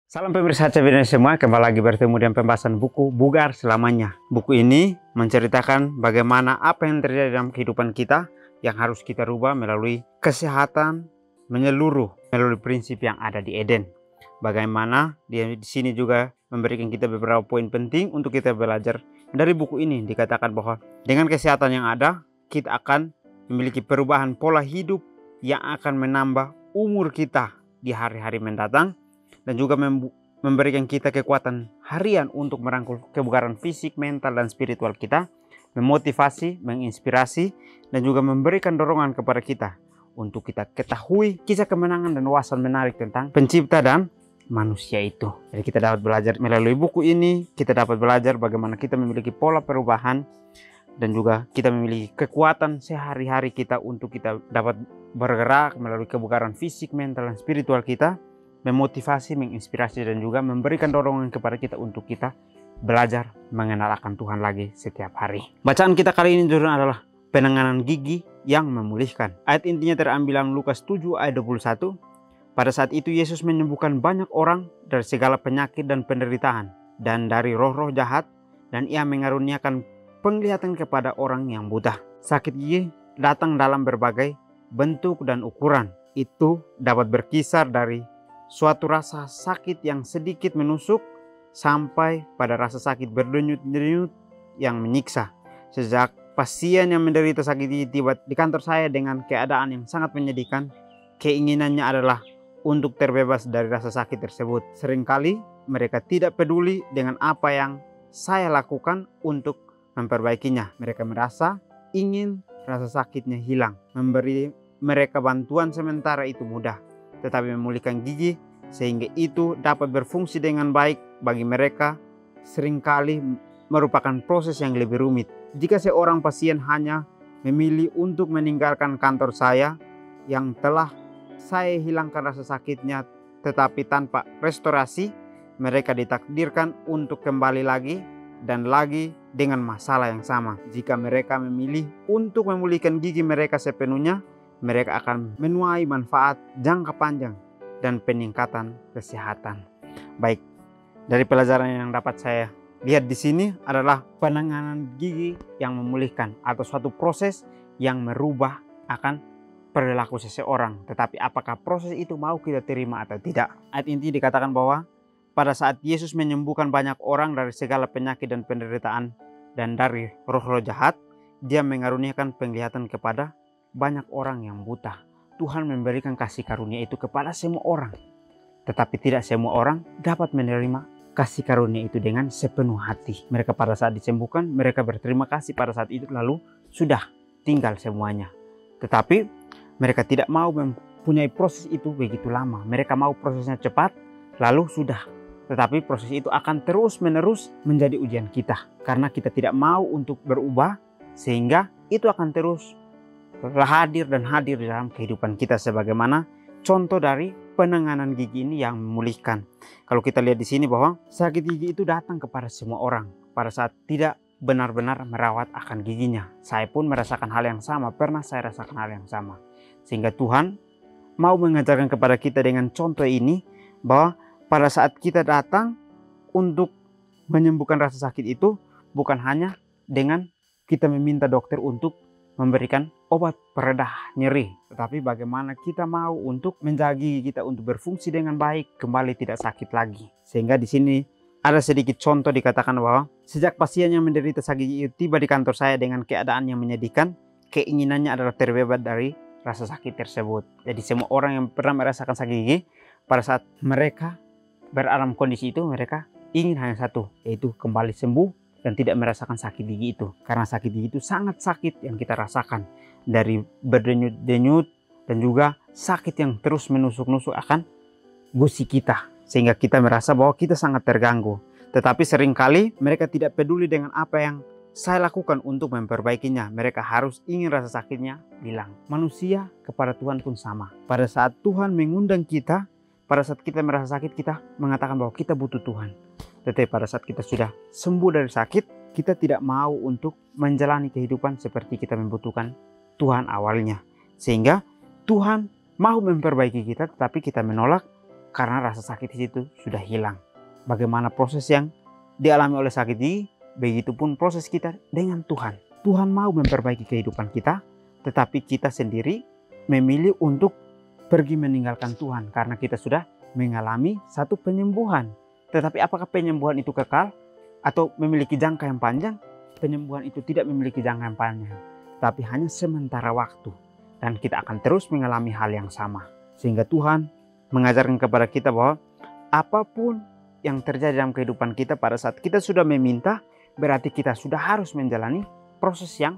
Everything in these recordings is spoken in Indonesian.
Salam pemirsa CBN semua, kembali lagi bertemu dengan pembahasan buku Bugar Selamanya. Buku ini menceritakan bagaimana apa yang terjadi dalam kehidupan kita yang harus kita rubah melalui kesehatan menyeluruh, melalui prinsip yang ada di Eden. Bagaimana di sini juga memberikan kita beberapa poin penting untuk kita belajar dari buku ini. Dikatakan bahwa dengan kesehatan yang ada, kita akan memiliki perubahan pola hidup yang akan menambah umur kita di hari-hari mendatang, dan juga memberikan kita kekuatan harian untuk merangkul kebugaran fisik, mental, dan spiritual kita, memotivasi, menginspirasi, dan juga memberikan dorongan kepada kita untuk kita ketahui kisah kemenangan dan wawasan menarik tentang pencipta dan manusia itu. Jadi kita dapat belajar melalui buku ini, kita dapat belajar bagaimana kita memiliki pola perubahan, dan juga kita memiliki kekuatan sehari-hari kita untuk kita dapat bergerak melalui kebugaran fisik, mental, dan spiritual kita, memotivasi, menginspirasi, dan juga memberikan dorongan kepada kita untuk kita belajar mengenal akan Tuhan lagi setiap hari. Bacaan kita kali ini adalah penanganan gigi yang memulihkan. Ayat intinya terambil dalam Lukas 7 ayat 21. Pada saat itu Yesus menyembuhkan banyak orang dari segala penyakit dan penderitaan dan dari roh-roh jahat, dan ia mengaruniakan penglihatan kepada orang yang buta. Sakit gigi datang dalam berbagai bentuk dan ukuran. Itu dapat berkisar dari suatu rasa sakit yang sedikit menusuk sampai pada rasa sakit berdenyut-denyut yang menyiksa. Sejak pasien yang menderita sakit gigi tiba di kantor saya dengan keadaan yang sangat menyedihkan, keinginannya adalah untuk terbebas dari rasa sakit tersebut. Seringkali mereka tidak peduli dengan apa yang saya lakukan untuk memperbaikinya. Mereka merasa ingin rasa sakitnya hilang. Memberi mereka bantuan sementara itu mudah, tetapi memulihkan gigi sehingga itu dapat berfungsi dengan baik bagi mereka seringkali merupakan proses yang lebih rumit. Jika seorang pasien hanya memilih untuk meninggalkan kantor saya yang telah saya hilangkan rasa sakitnya, tetapi tanpa restorasi, mereka ditakdirkan untuk kembali lagi dan lagi dengan masalah yang sama. Jika mereka memilih untuk memulihkan gigi mereka sepenuhnya, mereka akan menuai manfaat jangka panjang dan peningkatan kesehatan. Baik, dari pelajaran yang dapat saya lihat di sini adalah penanganan gigi yang memulihkan atau suatu proses yang merubah akan perilaku seseorang. Tetapi apakah proses itu mau kita terima atau tidak? Ayat inti dikatakan bahwa pada saat Yesus menyembuhkan banyak orang dari segala penyakit dan penderitaan dan dari roh-roh jahat, dia mengaruniakan penglihatan kepada banyak orang yang buta. Tuhan memberikan kasih karunia itu kepada semua orang, tetapi tidak semua orang dapat menerima kasih karunia itu dengan sepenuh hati. Mereka pada saat disembuhkan, mereka berterima kasih pada saat itu, lalu sudah tinggal semuanya. Tetapi mereka tidak mau mempunyai proses itu begitu lama. Mereka mau prosesnya cepat, lalu sudah. Tetapi proses itu akan terus menerus menjadi ujian kita, karena kita tidak mau untuk berubah, sehingga itu akan terus hadir dan hadir di dalam kehidupan kita, sebagaimana contoh dari penanganan gigi ini yang memulihkan. Kalau kita lihat di sini bahwa sakit gigi itu datang kepada semua orang pada saat tidak benar-benar merawat akan giginya. Saya pun merasakan hal yang sama, pernah saya rasakan hal yang sama. Sehingga Tuhan mau mengajarkan kepada kita dengan contoh ini bahwa pada saat kita datang untuk menyembuhkan rasa sakit itu, bukan hanya dengan kita meminta dokter untuk memberikan obat peredah nyeri, tetapi bagaimana kita mau untuk menjaga gigi kita untuk berfungsi dengan baik, kembali tidak sakit lagi. Sehingga di sini ada sedikit contoh dikatakan bahwa sejak pasien yang menderita sakit gigi tiba di kantor saya dengan keadaan yang menyedihkan, keinginannya adalah terbebas dari rasa sakit tersebut. Jadi semua orang yang pernah merasakan sakit gigi, pada saat mereka berada dalam kondisi itu, mereka ingin hanya satu, yaitu kembali sembuh dan tidak merasakan sakit gigi itu. Karena sakit gigi itu sangat sakit yang kita rasakan, dari berdenyut-denyut dan juga sakit yang terus menusuk-nusuk akan gusi kita, sehingga kita merasa bahwa kita sangat terganggu. Tetapi seringkali mereka tidak peduli dengan apa yang saya lakukan untuk memperbaikinya. Mereka harus ingin rasa sakitnya hilang. Manusia kepada Tuhan pun sama. Pada saat Tuhan mengundang kita, pada saat kita merasa sakit, kita mengatakan bahwa kita butuh Tuhan. Tetapi pada saat kita sudah sembuh dari sakit, kita tidak mau untuk menjalani kehidupan seperti kita membutuhkan Tuhan awalnya. Sehingga Tuhan mau memperbaiki kita, tetapi kita menolak karena rasa sakit itu sudah hilang. Bagaimana proses yang dialami oleh sakit gigi, begitupun proses kita dengan Tuhan. Tuhan mau memperbaiki kehidupan kita, tetapi kita sendiri memilih untuk pergi meninggalkan Tuhan karena kita sudah mengalami satu penyembuhan. Tetapi apakah penyembuhan itu kekal atau memiliki jangka yang panjang? Penyembuhan itu tidak memiliki jangka yang panjang, tapi hanya sementara waktu. Dan kita akan terus mengalami hal yang sama. Sehingga Tuhan mengajarkan kepada kita bahwa apapun yang terjadi dalam kehidupan kita pada saat kita sudah meminta, berarti kita sudah harus menjalani proses yang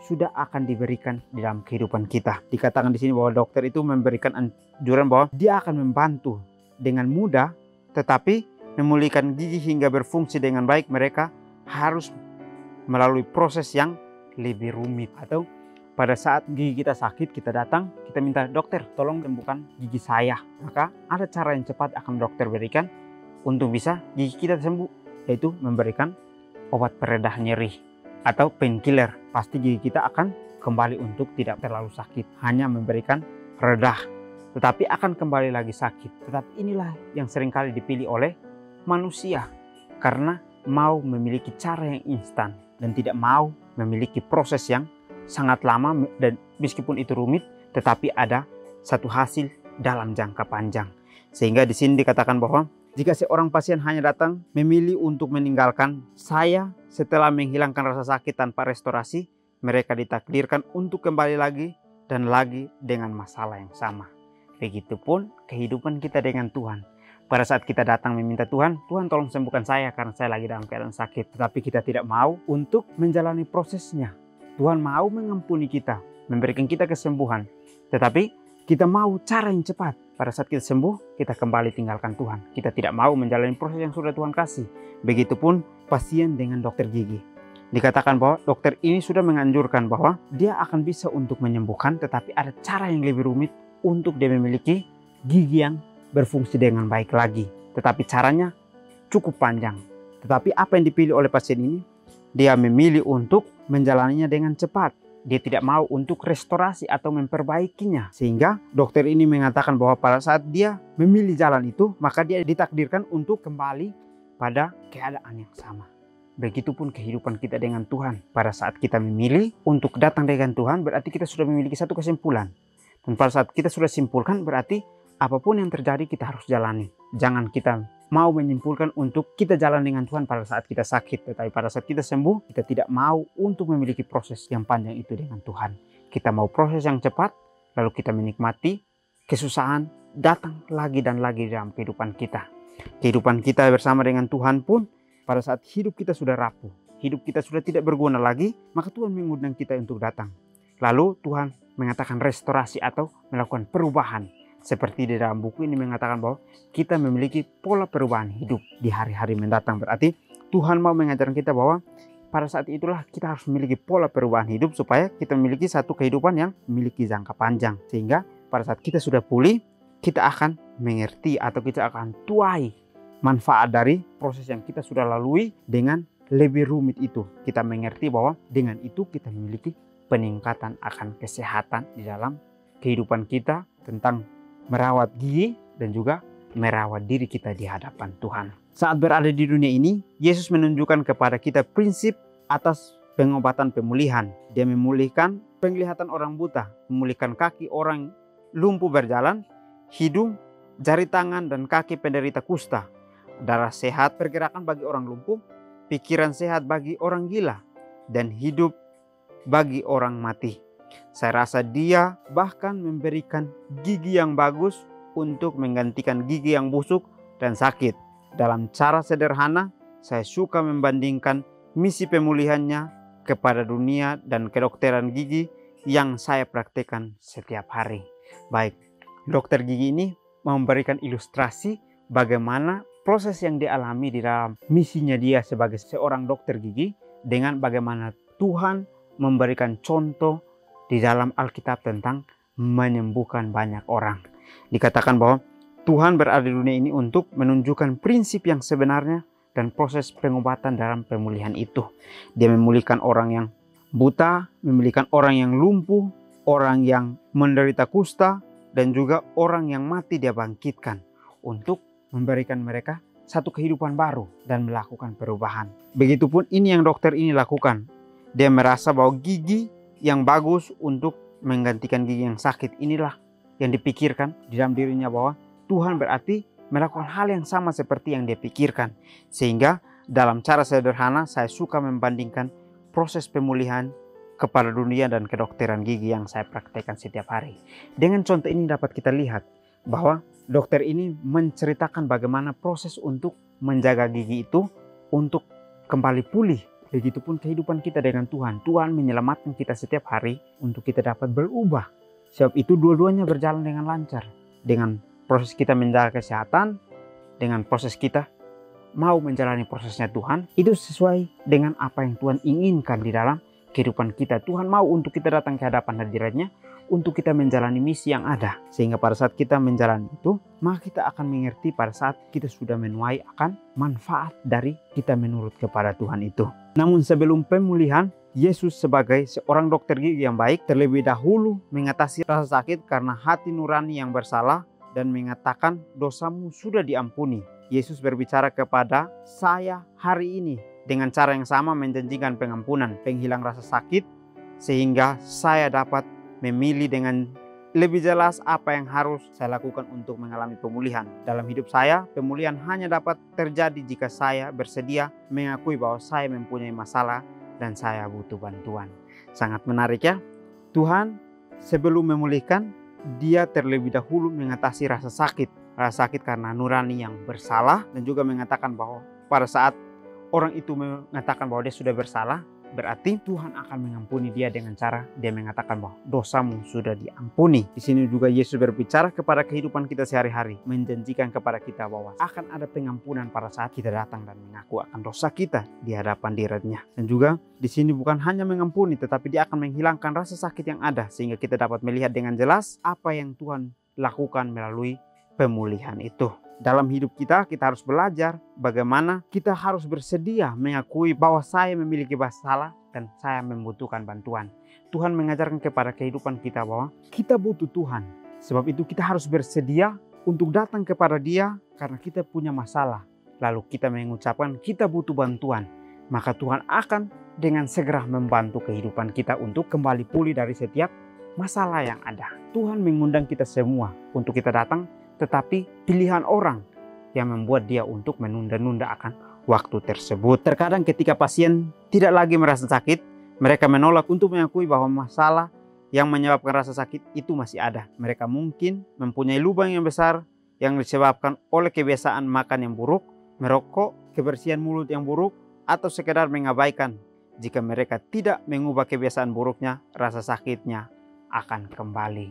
sudah akan diberikan di dalam kehidupan kita. Dikatakan di sini bahwa dokter itu memberikan anjuran bahwa dia akan membantu dengan mudah, tetapi memulihkan gigi hingga berfungsi dengan baik mereka harus melalui proses yang lebih rumit. Atau pada saat gigi kita sakit, kita datang, kita minta dokter tolong sembuhkan gigi saya. Maka ada cara yang cepat akan dokter berikan untuk bisa gigi kita sembuh, yaitu memberikan obat peredah nyeri atau painkiller. Pasti gigi kita akan kembali untuk tidak terlalu sakit. Hanya memberikan redah, tetapi akan kembali lagi sakit. Tetapi inilah yang seringkali dipilih oleh manusia karena mau memiliki cara yang instan dan tidak mau memiliki proses yang sangat lama, dan meskipun itu rumit tetapi ada satu hasil dalam jangka panjang. Sehingga di sini dikatakan bahwa jika seorang pasien hanya datang memilih untuk meninggalkan saya setelah menghilangkan rasa sakit tanpa restorasi, mereka ditakdirkan untuk kembali lagi dan lagi dengan masalah yang sama. Begitupun kehidupan kita dengan Tuhan. Pada saat kita datang meminta Tuhan, Tuhan tolong sembuhkan saya karena saya lagi dalam keadaan sakit. Tetapi kita tidak mau untuk menjalani prosesnya. Tuhan mau mengampuni kita, memberikan kita kesembuhan. Tetapi kita mau cara yang cepat. Pada saat kita sembuh, kita kembali tinggalkan Tuhan. Kita tidak mau menjalani proses yang sudah Tuhan kasih. Begitupun pasien dengan dokter gigi. Dikatakan bahwa dokter ini sudah menganjurkan bahwa dia akan bisa untuk menyembuhkan, tetapi ada cara yang lebih rumit untuk dia memiliki gigi yang berfungsi dengan baik lagi. Tetapi caranya cukup panjang. Tetapi apa yang dipilih oleh pasien ini? Dia memilih untuk menjalaninya dengan cepat. Dia tidak mau untuk restorasi atau memperbaikinya. Sehingga dokter ini mengatakan bahwa pada saat dia memilih jalan itu, maka dia ditakdirkan untuk kembali pada keadaan yang sama. Begitupun kehidupan kita dengan Tuhan. Pada saat kita memilih untuk datang dengan Tuhan, berarti kita sudah memiliki satu kesimpulan. Dan pada saat kita sudah simpulkan, berarti apapun yang terjadi kita harus jalani. Jangan kita mau menyimpulkan untuk kita jalan dengan Tuhan pada saat kita sakit. Tetapi pada saat kita sembuh, kita tidak mau untuk memiliki proses yang panjang itu dengan Tuhan. Kita mau proses yang cepat, lalu kita menikmati kesusahan datang lagi dan lagi dalam kehidupan kita. Kehidupan kita bersama dengan Tuhan pun, pada saat hidup kita sudah rapuh, hidup kita sudah tidak berguna lagi, maka Tuhan mengundang kita untuk datang. Lalu Tuhan mengatakan restorasi atau melakukan perubahan. Seperti di dalam buku ini mengatakan bahwa kita memiliki pola perubahan hidup di hari-hari mendatang. Berarti Tuhan mau mengajarkan kita bahwa pada saat itulah kita harus memiliki pola perubahan hidup supaya kita memiliki satu kehidupan yang memiliki jangka panjang. Sehingga pada saat kita sudah pulih, kita akan mengerti atau kita akan tuai manfaat dari proses yang kita sudah lalui dengan lebih rumit itu. Kita mengerti bahwa dengan itu kita memiliki peningkatan akan kesehatan di dalam kehidupan kita tentang merawat gigi dan juga merawat diri kita di hadapan Tuhan. Saat berada di dunia ini, Yesus menunjukkan kepada kita prinsip atas pengobatan pemulihan. Dia memulihkan penglihatan orang buta, memulihkan kaki orang lumpuh berjalan, hidung, jari tangan dan kaki penderita kusta, darah sehat pergerakan bagi orang lumpuh, pikiran sehat bagi orang gila, dan hidup bagi orang mati. Saya rasa dia bahkan memberikan gigi yang bagus untuk menggantikan gigi yang busuk dan sakit. Dalam cara sederhana, saya suka membandingkan misi pemulihannya kepada dunia dan kedokteran gigi yang saya praktekkan setiap hari. Baik, dokter gigi ini memberikan ilustrasi bagaimana proses yang dialami di dalam misinya dia sebagai seorang dokter gigi dengan bagaimana Tuhan memberikan contoh di dalam Alkitab tentang menyembuhkan banyak orang. Dikatakan bahwa Tuhan berada di dunia ini untuk menunjukkan prinsip yang sebenarnya dan proses pengobatan dalam pemulihan itu. Dia memulihkan orang yang buta, memulihkan orang yang lumpuh, orang yang menderita kusta, dan juga orang yang mati dia bangkitkan. untuk memberikan mereka satu kehidupan baru dan melakukan perubahan. Begitupun ini yang dokter ini lakukan. Dia merasa bahwa gigi yang bagus untuk menggantikan gigi yang sakit inilah yang dipikirkan di dalam dirinya, bahwa Tuhan berarti melakukan hal yang sama seperti yang dia pikirkan. Sehingga dalam cara sederhana saya suka membandingkan proses pemulihan kepada dunia dan kedokteran gigi yang saya praktekkan setiap hari. Dengan contoh ini dapat kita lihat bahwa dokter ini menceritakan bagaimana proses untuk menjaga gigi itu untuk kembali pulih. Begitupun kehidupan kita dengan Tuhan. Tuhan menyelamatkan kita setiap hari untuk kita dapat berubah. Sebab itu dua-duanya berjalan dengan lancar. Dengan proses kita menjaga kesehatan, dengan proses kita mau menjalani prosesnya Tuhan, itu sesuai dengan apa yang Tuhan inginkan di dalam kehidupan kita. Tuhan mau untuk kita datang ke hadapan hadiratnya, untuk kita menjalani misi yang ada. Sehingga pada saat kita menjalani itu, maka kita akan mengerti pada saat kita sudah menuai akan manfaat dari kita menurut kepada Tuhan itu. Namun sebelum pemulihan, Yesus sebagai seorang dokter gigi yang baik terlebih dahulu mengatasi rasa sakit karena hati nurani yang bersalah dan mengatakan dosamu sudah diampuni. Yesus berbicara kepada saya hari ini dengan cara yang sama, menjanjikan pengampunan, penghilang rasa sakit, sehingga saya dapat memilih dengan lebih jelas apa yang harus saya lakukan untuk mengalami pemulihan. Dalam hidup saya, pemulihan hanya dapat terjadi jika saya bersedia mengakui bahwa saya mempunyai masalah dan saya butuh bantuan. Sangat menarik ya. Tuhan sebelum memulihkan, dia terlebih dahulu mengatasi rasa sakit. Rasa sakit karena nurani yang bersalah, dan juga mengatakan bahwa pada saat orang itu mengatakan bahwa dia sudah bersalah, berarti Tuhan akan mengampuni dia dengan cara dia mengatakan bahwa dosamu sudah diampuni. Di sini juga Yesus berbicara kepada kehidupan kita sehari-hari, menjanjikan kepada kita bahwa akan ada pengampunan pada saat kita datang dan mengaku akan dosa kita di hadapan dirinya. Dan juga di sini bukan hanya mengampuni, tetapi dia akan menghilangkan rasa sakit yang ada, sehingga kita dapat melihat dengan jelas apa yang Tuhan lakukan melalui pemulihan itu. Dalam hidup kita harus belajar bagaimana kita harus bersedia mengakui bahwa saya memiliki masalah dan saya membutuhkan bantuan. Tuhan mengajarkan kepada kehidupan kita bahwa kita butuh Tuhan. Sebab itu kita harus bersedia untuk datang kepada Dia karena kita punya masalah. Lalu kita mengucapkan kita butuh bantuan. Maka Tuhan akan dengan segera membantu kehidupan kita untuk kembali pulih dari setiap masalah yang ada. Tuhan mengundang kita semua untuk kita datang, tetapi pilihan orang yang membuat dia untuk menunda-nunda akan waktu tersebut. Terkadang ketika pasien tidak lagi merasa sakit, mereka menolak untuk mengakui bahwa masalah yang menyebabkan rasa sakit itu masih ada. Mereka mungkin mempunyai lubang yang besar yang disebabkan oleh kebiasaan makan yang buruk, merokok, kebersihan mulut yang buruk, atau sekedar mengabaikan. Jika mereka tidak mengubah kebiasaan buruknya, rasa sakitnya akan kembali.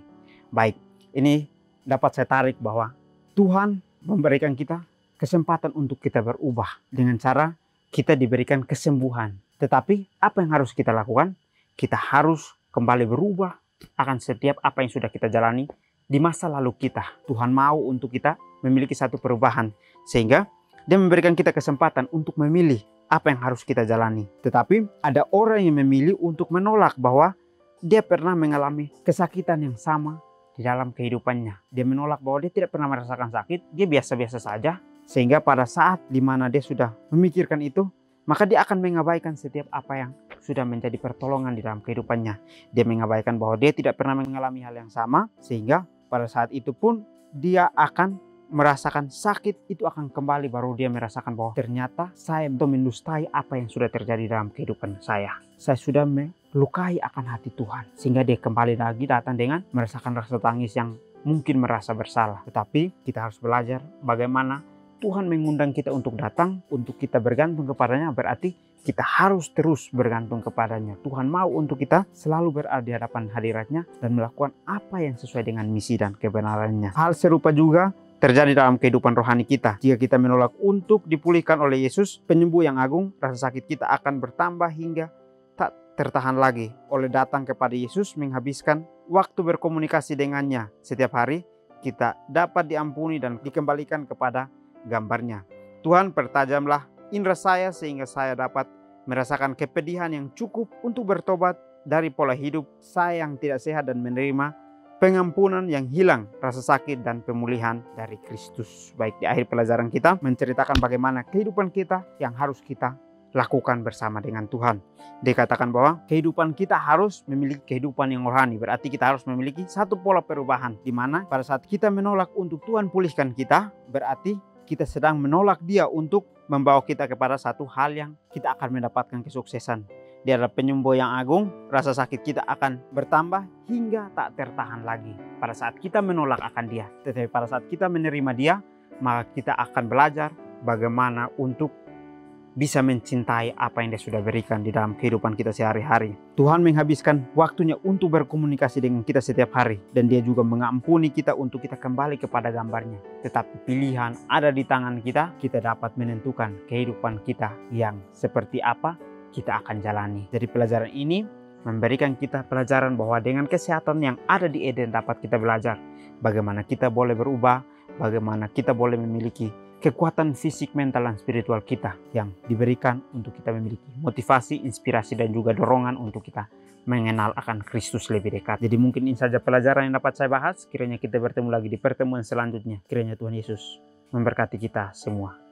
Baik, ini dapat saya tarik bahwa Tuhan memberikan kita kesempatan untuk kita berubah dengan cara kita diberikan kesembuhan. Tetapi apa yang harus kita lakukan? Kita harus kembali berubah akan setiap apa yang sudah kita jalani di masa lalu kita. Tuhan mau untuk kita memiliki satu perubahan, sehingga Dia memberikan kita kesempatan untuk memilih apa yang harus kita jalani. Tetapi ada orang yang memilih untuk menolak bahwa dia pernah mengalami kesakitan yang sama di dalam kehidupannya. Dia menolak bahwa dia tidak pernah merasakan sakit, dia biasa-biasa saja. Sehingga pada saat dimana dia sudah memikirkan itu, maka dia akan mengabaikan setiap apa yang sudah menjadi pertolongan di dalam kehidupannya. Dia mengabaikan bahwa dia tidak pernah mengalami hal yang sama, sehingga pada saat itu pun dia akan merasakan sakit itu akan kembali, baru dia merasakan bahwa ternyata saya mendustai apa yang sudah terjadi dalam kehidupan saya. Saya sudah melukai akan hati Tuhan, sehingga dia kembali lagi datang dengan merasakan rasa tangis yang mungkin merasa bersalah. Tetapi kita harus belajar bagaimana Tuhan mengundang kita untuk datang, untuk kita bergantung kepadanya, berarti kita harus terus bergantung kepadanya. Tuhan mau untuk kita selalu berada di hadapan hadiratnya dan melakukan apa yang sesuai dengan misi dan kebenarannya. Hal serupa juga terjadi dalam kehidupan rohani kita. Jika kita menolak untuk dipulihkan oleh Yesus, penyembuh yang agung, rasa sakit kita akan bertambah hingga tak tertahan lagi. Oleh datang kepada Yesus, menghabiskan waktu berkomunikasi dengannya setiap hari, kita dapat diampuni dan dikembalikan kepada gambarnya. Tuhan, pertajamlah indera saya sehingga saya dapat merasakan kepedihan yang cukup untuk bertobat dari pola hidup saya yang tidak sehat dan menerima pengampunan yang hilang, rasa sakit dan pemulihan dari Kristus. Baik, di akhir pelajaran kita menceritakan bagaimana kehidupan kita yang harus kita lakukan bersama dengan Tuhan. Dikatakan bahwa kehidupan kita harus memiliki kehidupan yang rohani. Berarti kita harus memiliki satu pola perubahan, di mana pada saat kita menolak untuk Tuhan pulihkan kita, berarti kita sedang menolak Dia untuk membawa kita kepada satu hal yang kita akan mendapatkan kesuksesan. Dia adalah penyembuh yang agung, rasa sakit kita akan bertambah hingga tak tertahan lagi pada saat kita menolak akan Dia. Tetapi pada saat kita menerima Dia, maka kita akan belajar bagaimana untuk bisa mencintai apa yang Dia sudah berikan di dalam kehidupan kita sehari-hari. Tuhan menghabiskan waktunya untuk berkomunikasi dengan kita setiap hari. Dan Dia juga mengampuni kita untuk kita kembali kepada gambarnya. Tetapi pilihan ada di tangan kita, kita dapat menentukan kehidupan kita yang seperti apa kita akan jalani. Jadi pelajaran ini memberikan kita pelajaran bahwa dengan kesehatan yang ada di Eden dapat kita belajar bagaimana kita boleh berubah, bagaimana kita boleh memiliki kekuatan fisik, mental, dan spiritual kita yang diberikan untuk kita memiliki motivasi, inspirasi, dan juga dorongan untuk kita mengenal akan Kristus lebih dekat. Jadi mungkin ini saja pelajaran yang dapat saya bahas. Kiranya kita bertemu lagi di pertemuan selanjutnya. Kiranya Tuhan Yesus memberkati kita semua.